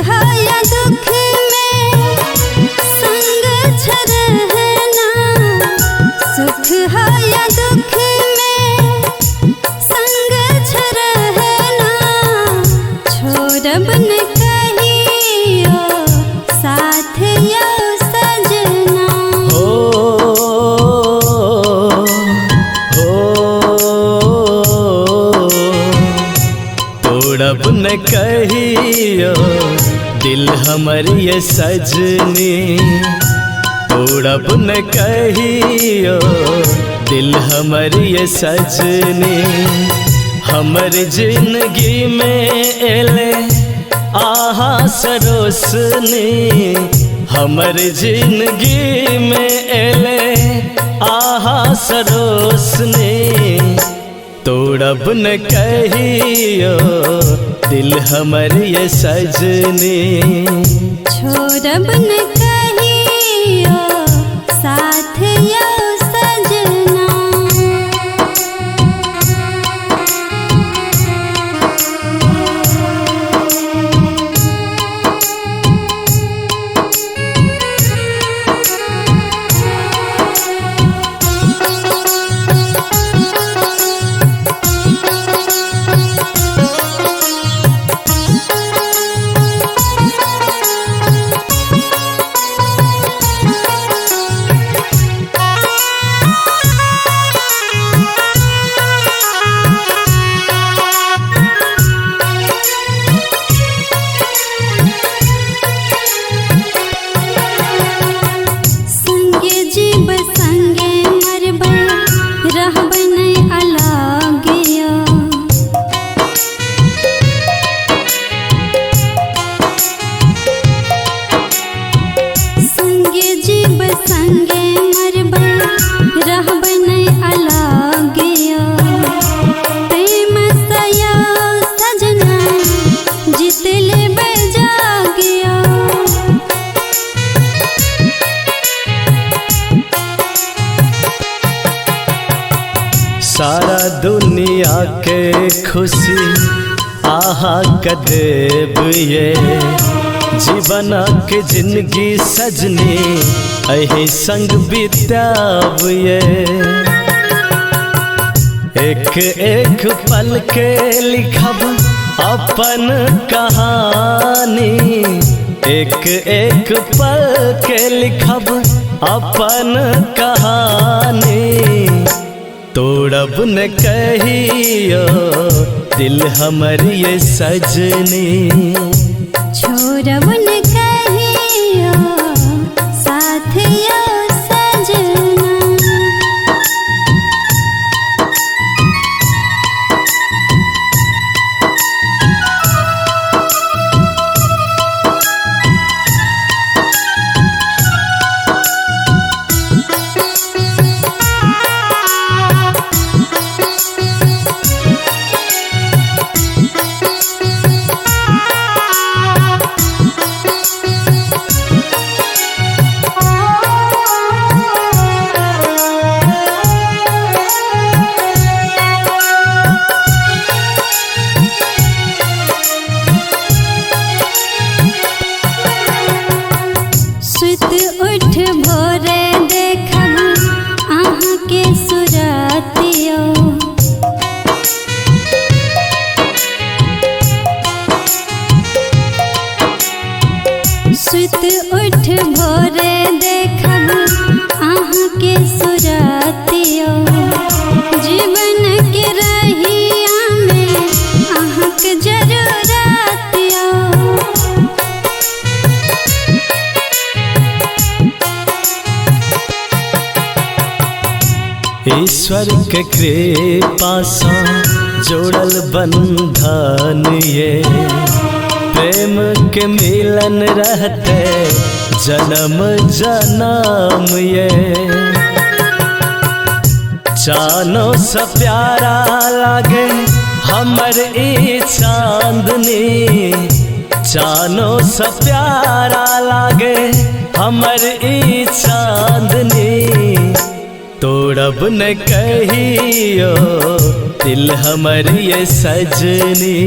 है या दुख में संग रहना, सुख है या दुख में संग रहना, छोड़ब न कहियो साथ यो सजना। तोड़ब न कहियो दिल हमर ये सजनी, तोड़ब न कहियो दिल हमर ये सजनी। हमर जिंदगी में एले आहा सरोसनी, हमर जिंदगी में एले आहा सरोसनी। तोड़ब न कहियो दिल हमर ये सजनी, छोड़ब न कहियो साथ यो सजना। सारा दुनिया के खुशी आहा कदेब ये, जीवन के जिंदगी सजनी अही संग बिताब ये। एक एक पल के लिखब अपन कहानी, एक एक पल के लिखब अपन कहानी। तोड़ब न कहियो दिल हमर ये सजनी, छोड़ब न कहियो साथ यो सजना। उठ भोरे देखब अहाँ के सुरतियो, सुत उठ भोरे देखब अहाँ के सुरतियो। जीवन के रहिया में अहाँ के जरूरतियो। ईश्वर के कृपा से जोड़ल बंधन ये, प्रेम के मिलन रहते जन्म जन्म ये। चानो सा प्यारा लागे हमर ई चांदनी, चानो सा प्यारा लागे हमर ई चांदनी। तोड़ब न कहियो दिल हमर ये सजनी,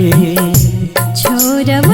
छोड़ब